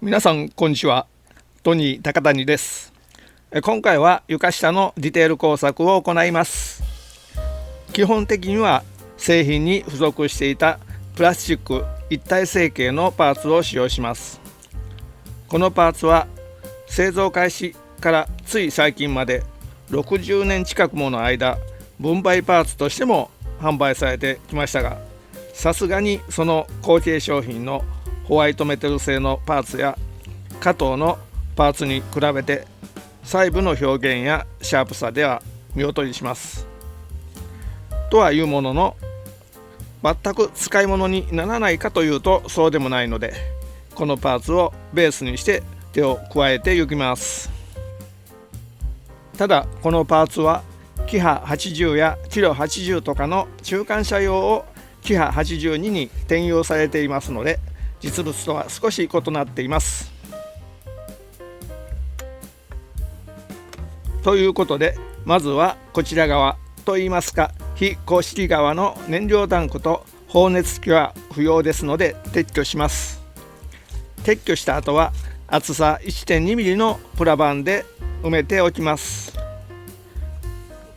皆さんこんにちは。トニー高谷です。今回は床下のディテール工作を行います。基本的には製品に付属していたプラスチック一体成型のパーツを使用します。このパーツは製造開始からつい最近まで60年近くもの間分配パーツとしても販売されてきましたが、さすがにその後継商品のホワイトメタル製のパーツや加藤のパーツに比べて細部の表現やシャープさでは見劣りします。とはいうものの、全く使い物にならないかというとそうでもないので、このパーツをベースにして手を加えていきます。ただこのパーツはキハ80やキロ80とかの中間車用をキハ82に転用されていますので、実物とは少し異なっています。ということで、まずはこちら側といいますか、非公式側の燃料タンクと放熱器は不要ですので撤去します。撤去した後は厚さ 1.2 ミリのプラ板で埋めておきます。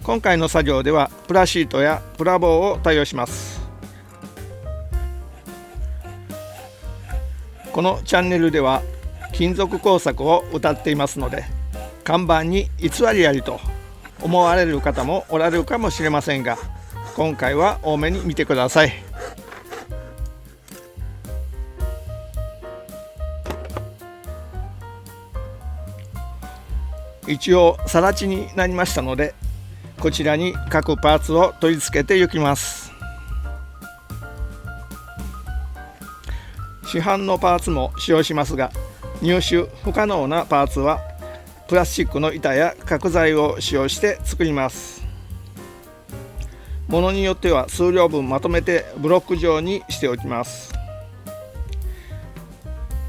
今回の作業ではプラシートやプラ棒を対応します。このチャンネルでは金属工作を謳っていますので、看板に偽りありと思われる方もおられるかもしれませんが、今回は多めに見てください。一応更地になりましたので、こちらに各パーツを取り付けていきます。市販のパーツも使用しますが、入手不可能なパーツはプラスチックの板や角材を使用して作ります。ものによっては数量分まとめてブロック状にしておきます。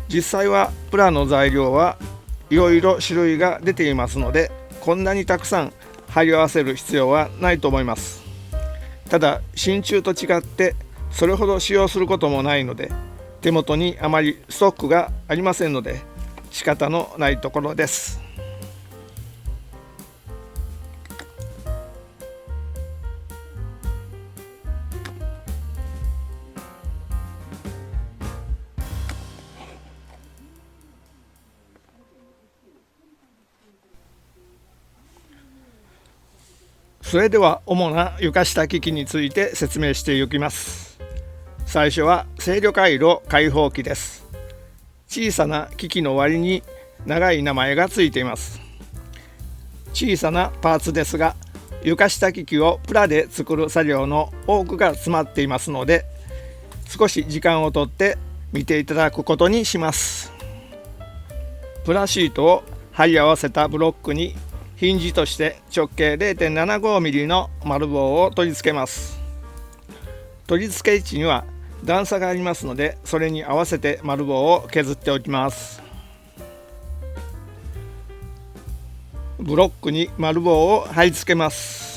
実際はプラの材料はいろいろ種類が出ていますので、こんなにたくさん貼り合わせる必要はないと思います。ただ真鍮と違ってそれほど使用することもないので、手元にあまりストックがありませんので仕方のないところです。それでは主な床下機器について説明していきます。最初は制御回路開放器です。小さな機器の割に長い名前がついています。小さなパーツですが、床下機器をプラで作る作業の多くが詰まっていますので、少し時間をとって見ていただくことにします。プラシートを貼り合わせたブロックにヒンジとして直径 0.75 ミリの丸棒を取り付けます。取り付け位置には段差がありますので、それに合わせて丸棒を削っておきます。ブロックに丸棒を貼り付けます。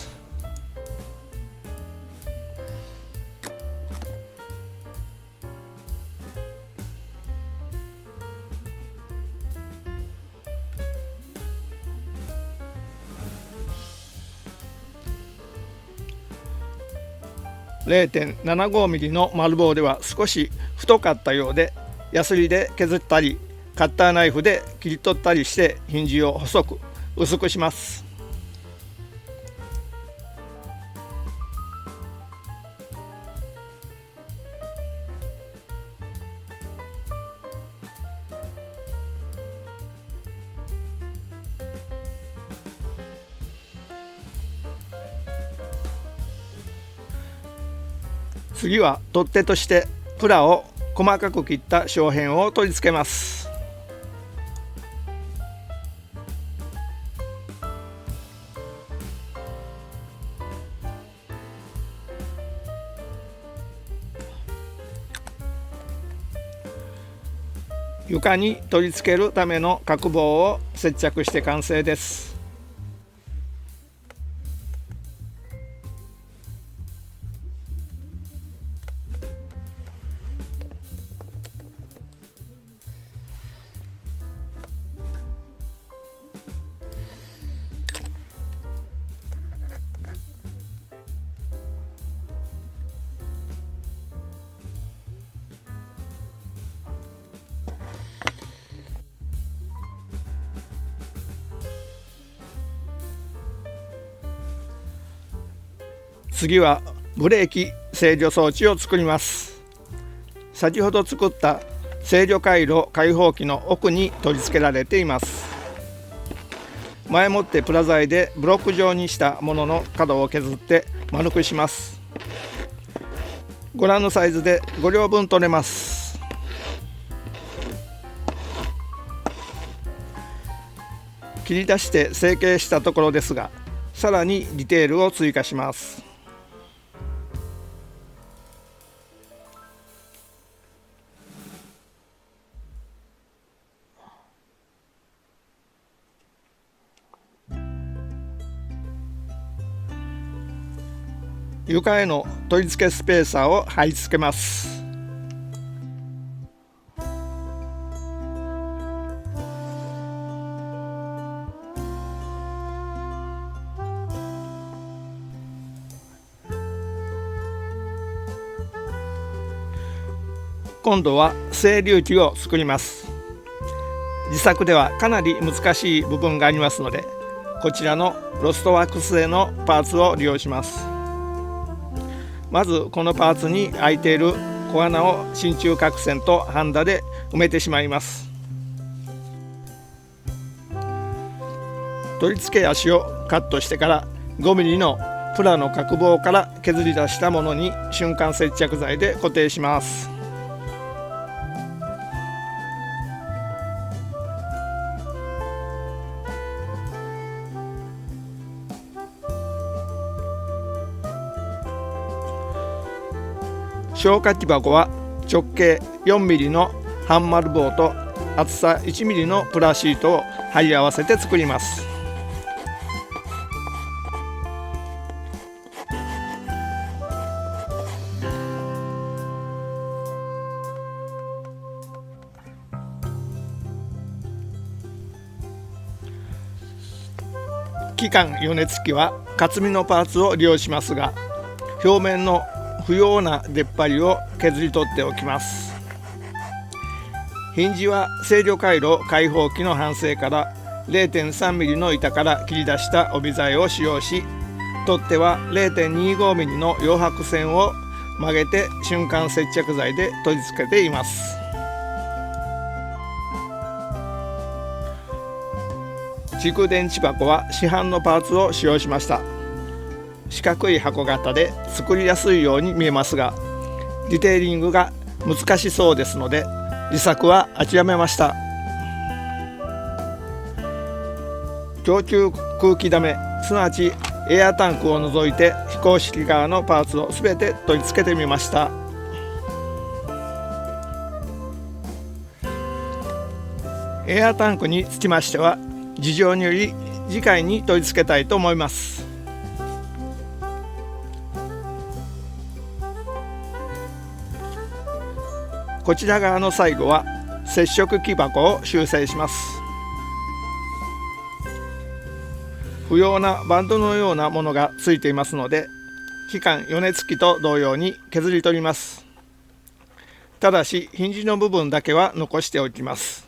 0.75 ミリの丸棒では少し太かったようで、ヤスリで削ったりカッターナイフで切り取ったりしてヒンジを細く薄くします。次は取っ手としてプラを細かく切った小片を取り付けます。床に取り付けるための角棒を接着して完成です。次はブレーキ制御装置を作ります。先ほど作った制御回路開放器の奥に取り付けられています。前もってプラ材でブロック状にしたものの角を削って丸くします。ご覧のサイズで5両分取れます。切り出して成形したところですが、さらにディテールを追加します。床への取り付けスペーサーを貼り付けます。今度は整流器を作ります。自作ではかなり難しい部分がありますので、こちらのロストワックス製のパーツを利用します。まずこのパーツに開いている小穴を真鍮角栓とハンダで埋めてしまいます。取り付け足をカットしてから5ミリのプラの角棒から削り出したものに瞬間接着剤で固定します。消火器箱は直径4ミリの半丸棒と厚さ1ミリのプラシートを貼り合わせて作ります。期間予熱器は厚みのパーツを利用しますが、表面の不要な出っ張りを削り取っておきます。ヒンジは制御回路開放器の反省から 0.3 ミリの板から切り出した帯材を使用し、取っ手は 0.25 ミリの溶白線を曲げて瞬間接着剤で取り付けています。蓄電池箱は市販のパーツを使用しました。四角い箱型で作りやすいように見えますが、ディテーリングが難しそうですので自作は諦めました。供給空気溜め、すなわちエアタンクを除いて非公式側のパーツをすべて取り付けてみました。エアタンクにつきましては事情により次回に取り付けたいと思います。こちら側の最後は接触木箱を修正します。不要なバンドのようなものがついていますので、期間予熱器と同様に削り取ります。ただしヒンジの部分だけは残しておきます。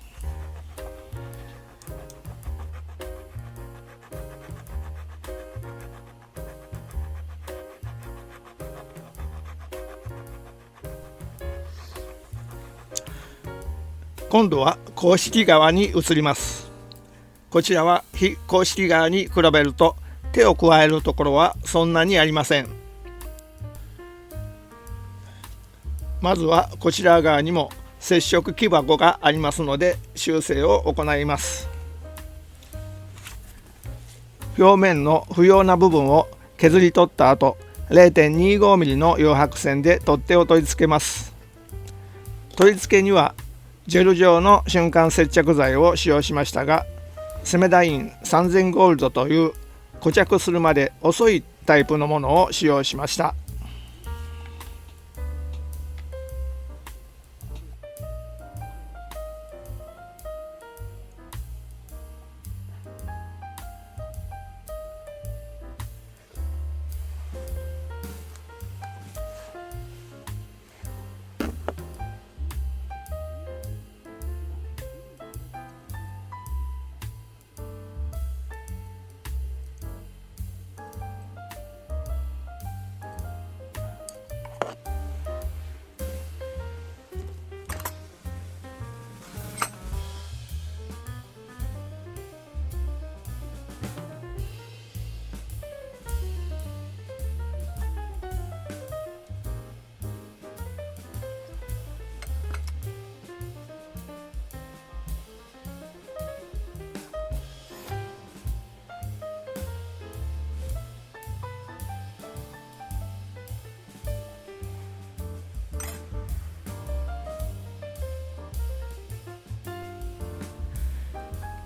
今度は公式側に移ります。こちらは非公式側に比べると手を加えるところはそんなにありません。まずはこちら側にも接触木箱がありますので修正を行います。表面の不要な部分を削り取った後、 0.25 ミリの溶白線で取っ手を取り付けます。取り付けにはジェル状の瞬間接着剤を使用しましたが、セメダイン3000ゴールドという固着するまで遅いタイプのものを使用しました。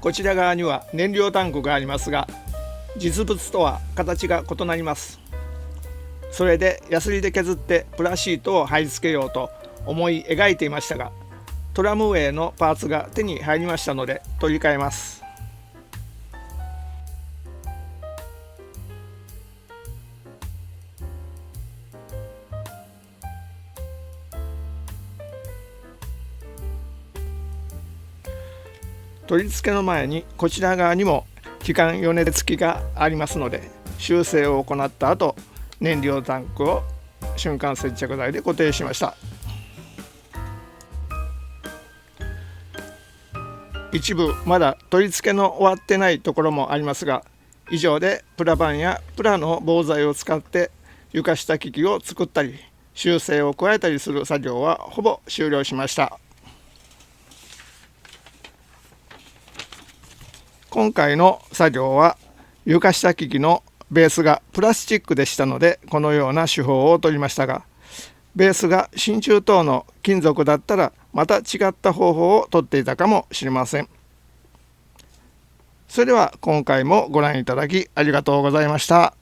こちら側には燃料タンクがありますが、実物とは形が異なります。それでヤスリで削ってプラシートを貼り付けようと思い描いていましたが、トラムウェイのパーツが手に入りましたので取り替えます。取り付けの前にこちら側にも気管予熱付きがありますので、修正を行った後、燃料タンクを瞬間接着剤で固定しました。一部まだ取り付けの終わってないところもありますが、以上でプラ板やプラの防材を使って床下機器を作ったり修正を加えたりする作業はほぼ終了しました。今回の作業は床下機器のベースがプラスチックでしたので、このような手法を取りましたが、ベースが真鍮等の金属だったらまた違った方法を取っていたかもしれません。それでは今回もご覧いただきありがとうございました。